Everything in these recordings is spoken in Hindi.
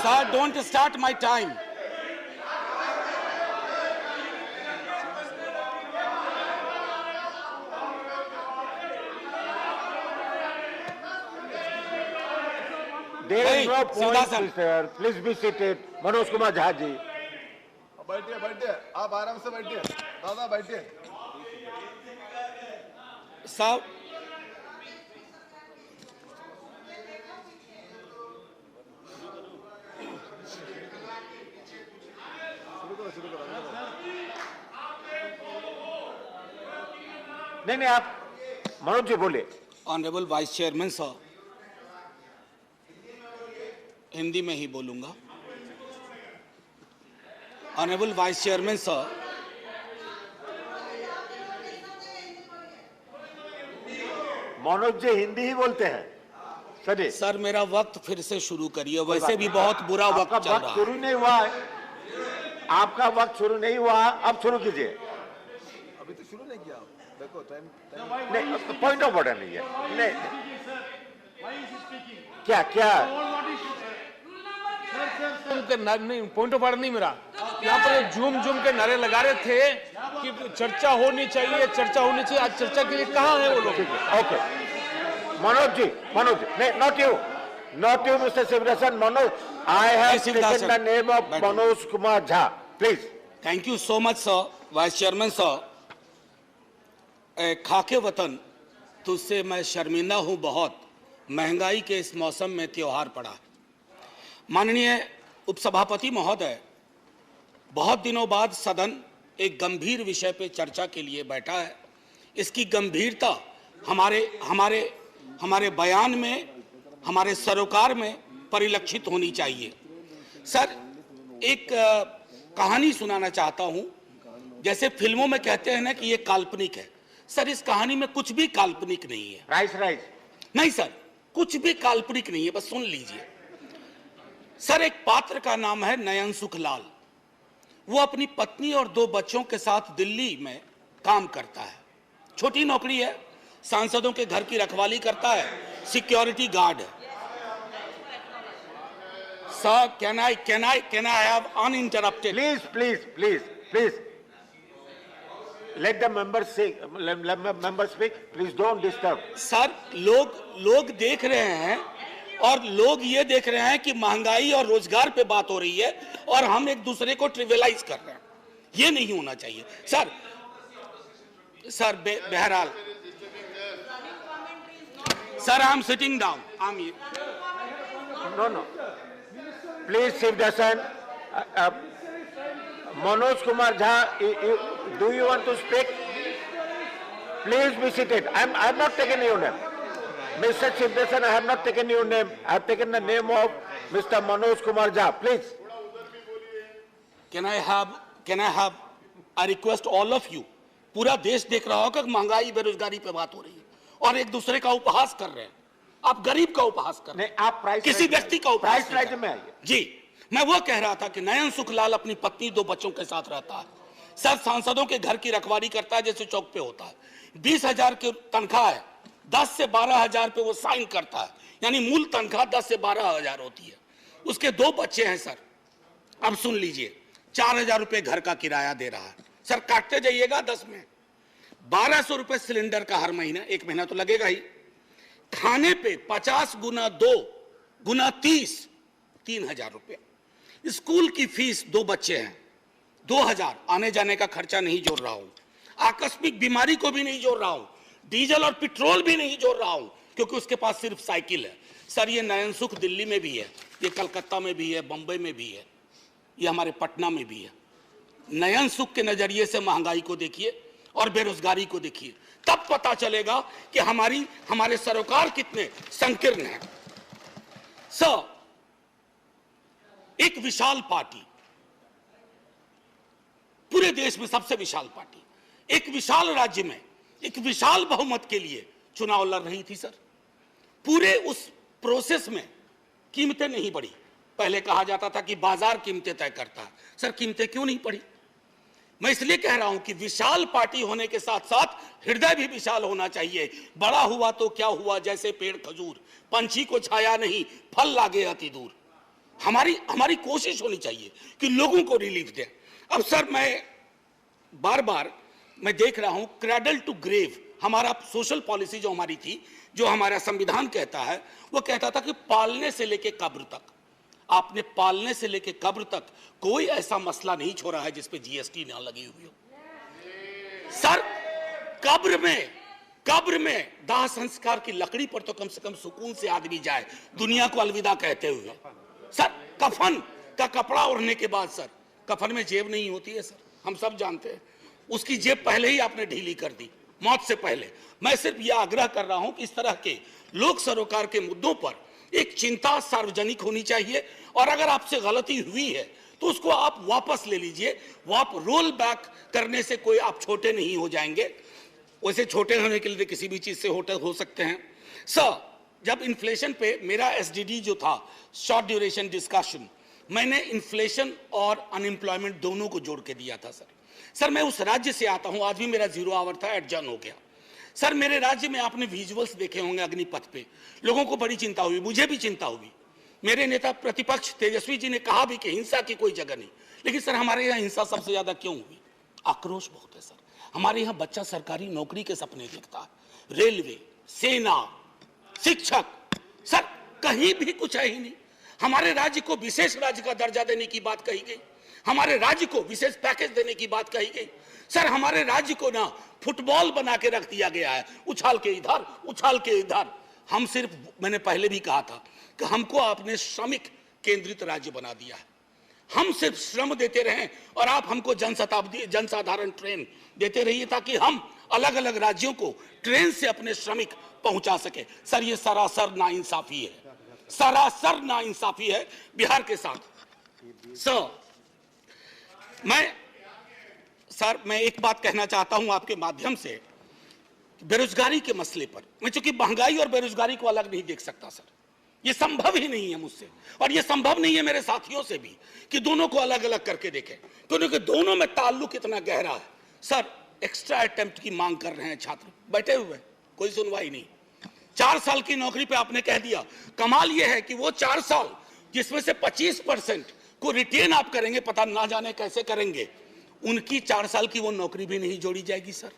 Sir, don't start my time. There is no point, Sivasan. sir. Please be seated. Manoj Kumar Jha ji. बैठिए बैठिए, आप आराम से बैठिए, दादा बैठिए। Sir, नहीं आप मनोज जी बोले। Honorable Vice Chairman sir, Hindi में ही बोलूंगा। Honorable Vice Chairman sir, Manoj ji Hindi ही बोलते हैं सर जी। सर मेरा वक्त फिर से शुरू करिए, वैसे भी बहुत बुरा वक्त चल रहा है। शुरू नहीं हुआ है, आपका वक्त शुरू नहीं हुआ, अब शुरू कीजिए। अभी तो शुरू नहीं किया, देखो टाइम नहीं, पॉइंट ऑफ ऑर्डर नहीं है। नहीं क्या क्या नहीं, पॉइंट ऑफ ऑर्डर नहीं मेरा। यहाँ पर झूम के नारे लगा रहे थे कि चर्चा होनी चाहिए, चर्चा होनी चाहिए। आज चर्चा के लिए कहाँ है वो लोग? ओके मनोज जी, नहीं, not you mister Sivadasan. Manoj, I have taken the name of Manoj Kumar Jha, please. Thank you so much sir. Vice chairman sir, खाके वतन तुझसे मैं शर्मिंदा हूं बहुत, महंगाई के इस मौसम में त्योहार पड़ा। माननीय उपसभापति महोदय, बहुत दिनों बाद सदन एक गंभीर विषय पे चर्चा के लिए बैठा है। इसकी गंभीरता हमारे बयान में, हमारे सरोकार में परिलक्षित होनी चाहिए। सर, एक कहानी सुनाना चाहता हूं। जैसे फिल्मों में कहते हैं ना कि ये काल्पनिक है, सर इस कहानी में कुछ भी काल्पनिक नहीं है। राइस नहीं सर, कुछ भी काल्पनिक नहीं है, बस सुन लीजिए। सर, एक पात्र का नाम है नयन सुखलाल। वो अपनी पत्नी और 2 बच्चों के साथ दिल्ली में काम करता है। छोटी नौकरी है, सांसदों के घर की रखवाली करता है, सिक्योरिटी गार्ड है। Sir, can I have uninterrupted? Please let the members speak, please don't disturb. Sir, लोग देख रहे हैं और लोग ये देख रहे हैं कि महंगाई और रोजगार पे बात हो रही है और हम एक दूसरे को ट्रिवियलाइज कर रहे हैं। ये नहीं होना चाहिए सर। बहरहाल sir, I am sitting down. No. Please, Shivdasan. Manoj Kumar Jha, do you want to speak? Please be seated. I have not taken your name. Mr. Shivdasan, I have not taken your name. I have taken the name of Mr. Manoj Kumar Jha. Please. Can I have I request all of you, पूरा देश देख रहा होगा कि महंगाई बेरोजगारी पे बात हो रही है और एक दूसरे का उपहास कर रहे हैं। आप गरीब का उपहास कर रहे हैं। नहीं, आप प्राइस किसी व्यक्ति का उपहास प्राइस राइट में आइए। जी, मैं वो कह रहा था कि नयन सुखलाल अपनी पत्नी 2 बच्चों के साथ रहता है। सर, सांसदों के घर की रखवाली करता है जैसे चौक पे होता है। 20,000 की तनख्वाह है, 10 से 12,000 पे वो साइन करता है, यानी मूल तनख्वाह 10 से 12,000 होती है। उसके 2 बच्चे हैं सर। अब सुन लीजिए, 4,000 रुपए घर का किराया दे रहा है। सर, काटते जाइएगा 10 में 1,200 रुपए सिलेंडर का हर महीना, 1 महीना तो लगेगा ही। खाने पे 50 गुना 2 गुना 30, 3,000 रुपए। स्कूल की फीस, 2 बच्चे हैं, 2,000। आने जाने का खर्चा नहीं जोड़ रहा हूं, आकस्मिक बीमारी को भी नहीं जोड़ रहा हूं, डीजल और पेट्रोल भी नहीं जोड़ रहा हूं, क्योंकि उसके पास सिर्फ साइकिल है। सर, ये नयन सुख दिल्ली में भी है, ये कलकत्ता में भी है, बंबई में भी है, ये हमारे पटना में भी है। नयन सुख के नजरिए से महंगाई को देखिए और बेरोजगारी को देखिए, तब पता चलेगा कि हमारे सरोकार कितने संकीर्ण हैं। सर, एक विशाल पार्टी, पूरे देश में सबसे विशाल पार्टी, एक विशाल राज्य में एक विशाल बहुमत के लिए चुनाव लड़ रही थी। सर, पूरे उस प्रोसेस में कीमतें नहीं बढ़ी। पहले कहा जाता था कि बाजार कीमतें तय करता है। सर, कीमतें क्यों नहीं बढ़ी? मैं इसलिए कह रहा हूं कि विशाल पार्टी होने के साथ साथ हृदय भी विशाल होना चाहिए। बड़ा हुआ तो क्या हुआ, जैसे पेड़ खजूर, पंछी को छाया नहीं, फल लागे अति दूर। हमारी हमारी कोशिश होनी चाहिए कि लोगों को रिलीफ दें। अब सर मैं बार बार मैं देख रहा हूं क्रैडल टू ग्रेव हमारा सोशल पॉलिसी जो हमारी थी, जो हमारा संविधान कहता है, वो कहता था कि पालने से लेके कब्र तक, आपने पालने से लेके कब्र तक कोई ऐसा मसला नहीं छोड़ा है जिस पे जीएसटी ना लगी हुई हो। सर कब्र में दाह संस्कार की लकड़ी पर तो कम से कम सुकून से आदमी जाए दुनिया को अलविदा कहते हुए। सर कफन का कपड़ा ओढ़ने के बाद सर कफन में जेब नहीं होती है सर, हम सब जानते हैं, उसकी जेब पहले ही आपने ढीली कर दी मौत से पहले। मैं सिर्फ यह आग्रह कर रहा हूं कि इस तरह के लोक सरोकार के मुद्दों पर एक चिंता सार्वजनिक होनी चाहिए, और अगर आपसे गलती हुई है तो उसको आप वापस ले लीजिए। वो आप रोल बैक करने से कोई आप छोटे नहीं हो जाएंगे, वैसे छोटे होने के लिए किसी भी चीज से हो सकते हैं। सर जब इन्फ्लेशन पे मेरा एसडीडी जो था, शॉर्ट ड्यूरेशन डिस्कशन, मैंने इन्फ्लेशन और अनएम्प्लॉयमेंट दोनों को जोड़ के दिया था सर मैं उस राज्य से आता हूं, आज भी मेरा 0 आवर था, एडजर्न हो गया। सर मेरे राज्य में आपने विजुअल्स देखे होंगे अग्निपथ पे, लोगों को बड़ी चिंता हुई, मुझे भी चिंता हुई। मेरे नेता प्रतिपक्ष तेजस्वी जी ने कहा भी कि हिंसा की कोई जगह नहीं, लेकिन सर हमारे यहाँ हिंसा सबसे ज्यादा क्यों हुई? आक्रोश बहुत है सर। हमारे यहाँ बच्चा सरकारी नौकरी के सपने देखता है, रेलवे, सेना, शिक्षक, सर कहीं भी कुछ है ही नहीं। हमारे राज्य को विशेष राज्य का दर्जा देने की बात कही गई, हमारे राज्य को विशेष पैकेज देने की बात कही गई। सर हमारे राज्य को ना फुटबॉल बना के रख दिया गया है, उछाल के इधर उछाल के इधर। हम सिर्फ, मैंने पहले भी कहा था कि हमको आपने श्रमिक केंद्रित राज्य बना दिया है। हम सिर्फ श्रम देते रहें और आप हमको जनसाधारण ट्रेन देते रहिए ताकि हम अलग अलग राज्यों को ट्रेन से अपने श्रमिक पहुंचा सके। सर ये सरासर नाइंसाफी है, सरासर नाइंसाफी है बिहार के साथ। सर मैं एक बात कहना चाहता हूं आपके माध्यम से, बेरोजगारी के मसले पर। मैं चूंकि महंगाई और बेरोजगारी को अलग नहीं देख सकता सर, ये संभव ही नहीं है मुझसे, और ये संभव नहीं है मेरे साथियों से भी कि दोनों को अलग अलग करके देखें, क्योंकि दोनों में ताल्लुक इतना गहरा है। सर एक्स्ट्रा अटेम्प्ट की मांग कर रहे हैं छात्र, बैठे हुए, कोई सुनवाई नहीं। 4 साल की नौकरी पे आपने कह दिया। कमाल यह है कि वो 4 साल जिसमें से 25% को रिटेन आप करेंगे, पता ना जाने कैसे करेंगे, उनकी 4 साल की वो नौकरी भी नहीं जोड़ी जाएगी सर।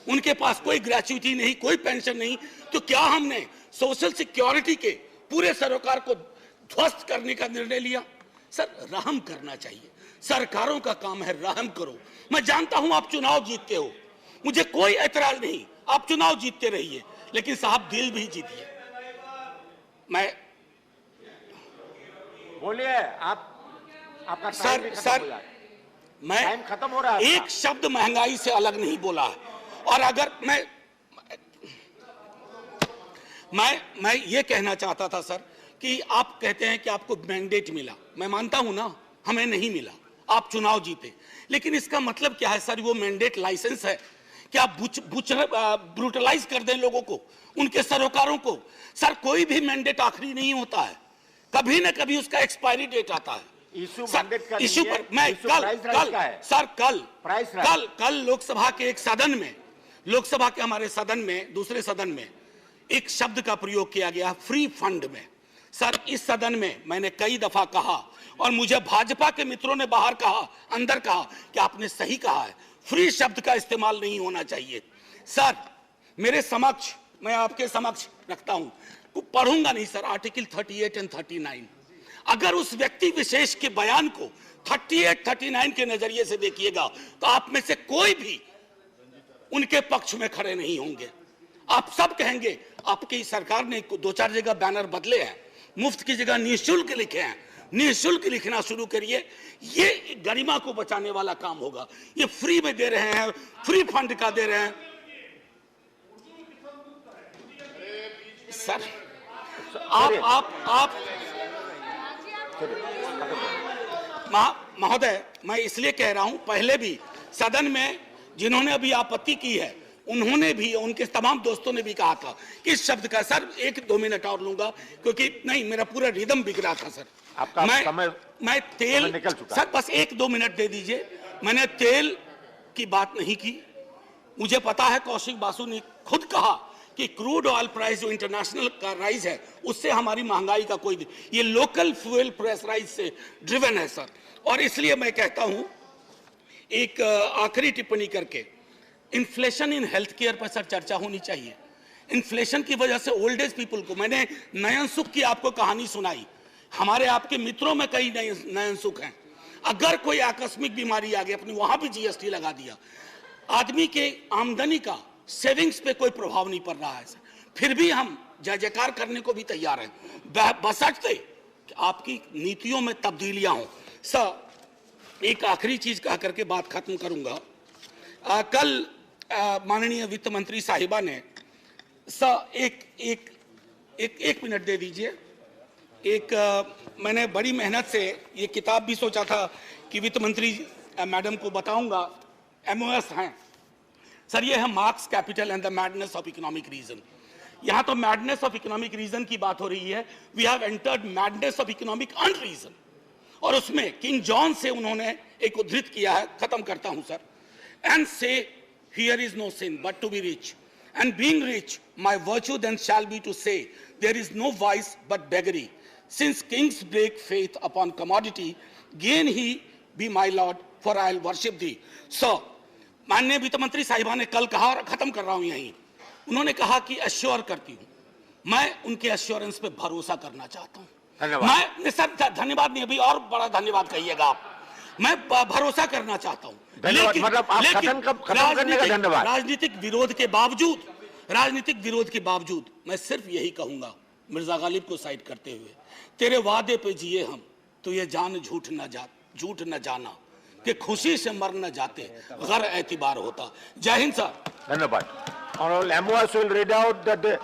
उनके पास कोई ग्रेच्युटी नहीं, कोई पेंशन नहीं। तो क्या हमने सोशल सिक्योरिटी के पूरे सरोकार को ध्वस्त करने का निर्णय लिया? सर रहम करना चाहिए, सरकारों का काम है, रहम करो। मैं जानता हूं आप चुनाव जीतते हो, मुझे कोई ऐतराज नहीं, आप चुनाव जीतते रहिए, लेकिन साहब दिल भी जीतिए। मैं बोलिए, आपका सर मैं टाइम खत्म हो रहा है। एक शब्द महंगाई से अलग नहीं बोला है। और अगर मैं ये कहना चाहता था सर कि आप कहते हैं कि आपको मैंडेट मिला, मैं मानता हूं ना, हमें नहीं मिला, आप चुनाव जीते, लेकिन इसका मतलब क्या है सर? वो मैंडेट लाइसेंस है कि आप ब्रूटलाइज कर दें लोगों को, उनके सरोकारों को? सर कोई भी मैंडेट आखिरी नहीं होता है, कभी ना कभी उसका एक्सपायरी डेट आता है। इशू मैंडेट का इशू पर मैं कल लोकसभा के एक सदन में, लोकसभा के हमारे सदन में, दूसरे सदन में एक शब्द का प्रयोग किया गया, फ्री फंड में। सर इस सदन में मैंने कई दफा कहा, और मुझे भाजपा के मित्रों ने बाहर कहा, अंदर कहा कि आपने सही कहा है, फ्री शब्द का इस्तेमाल नहीं होना चाहिए। सर मेरे समक्ष, मैं आपके समक्ष रखता हूं, पढ़ूंगा नहीं सर, आर्टिकल 38 और 39। अगर उस व्यक्ति विशेष के बयान को 38, 39 के नजरिए से देखिएगा तो आप में से कोई भी उनके पक्ष में खड़े नहीं होंगे। आप सब कहेंगे आपकी सरकार ने 2-4 जगह बैनर बदले हैं, मुफ्त की जगह निःशुल्क लिखे हैं, निःशुल्क लिखना शुरू करिए, ये गरिमा को बचाने वाला काम होगा। ये फ्री में दे रहे हैं, फ्री फंड का दे रहे हैं सर। आप महोदय, मैं इसलिए कह रहा हूं, पहले भी सदन में जिन्होंने अभी आपत्ति की है, उन्होंने भी, उनके तमाम दोस्तों ने भी कहा था कि इस शब्द का, सर 1-2 मिनट और लूंगा क्योंकि नहीं, मेरा पूरा रिदम बिगड़ा था सर। आपका मैं तेल निकल चुका। सर बस 1-2 मिनट दे दीजिए। मैंने तेल की बात नहीं की, मुझे पता है कौशिक बासु ने खुद कहा कि क्रूड ऑयल प्राइस जो इंटरनेशनल का राइज है उससे हमारी महंगाई का कोई, ये लोकल फ्यूल प्राइस राइज से ड्रिवन है सर। और इसलिए मैं कहता हूं एक आखिरी टिप्पणी करके, इन्फ्लेशन इन हेल्थ केयर पर सर चर्चा होनी चाहिए। इन्फ्लेशन की वजह से ओल्ड एज पीपल को, मैंने नयन सुख की आपको कहानी सुनाई, हमारे आपके मित्रों में कई नयन सुख हैं। अगर कोई आकस्मिक बीमारी आ गई, अपने वहां भी जीएसटी लगा दिया, आदमी के आमदनी का सेविंग्स पे कोई प्रभाव नहीं पड़ रहा है सर, फिर भी हम जय जयकार करने को भी तैयार हैं, बशर्ते कि आपकी नीतियों में तब्दीलियां हों। सर एक आखिरी चीज कह करके बात खत्म करूंगा। कल माननीय वित्त मंत्री साहिबा ने सर एक मिनट दे दीजिए। मैंने बड़ी मेहनत से ये किताब भी सोचा था कि वित्त मंत्री मैडम को बताऊंगा, एमओएस हैं सर, ये है Marx Capital and the madness of economic reason. यहां तो मैडनेस ऑफ इकोनॉमिक रीजन की बात हो रही है, we have entered madness of economic unreason. और उसमें किंग जॉन से उन्होंने एक उद्धृत किया है, खत्म करता हूं sir, and say here is no sin but to be rich, and being rich my virtue then shall be to say there is no vice but beggary, since kings break faith upon commodity, gain he be my lord, for I'll worship thee. So, माननीय वित्त मंत्री साहिबा ने कल कहा, और खत्म कर रहा हूं यहीं, उन्होंने कहा कि एश्योर करती हूं, मैं उनके एश्योरेंस पे भरोसा करना चाहता हूं। मैं सर धन्यवाद नहीं, अभी और बड़ा धन्यवाद कहिएगा आप, मैं भरोसा करना चाहता हूं, लेकिन राजनीतिक विरोध के बावजूद मैं सिर्फ यही कहूंगा, मिर्जा गालिब को साइड करते हुए, तेरे वादे पे जिए हम तो ये जान झूठ न जाना कि खुशी से मर न जाते गर एतबार होता। जय हिंद सर। धन्यवाद। Honorable MOS will read out the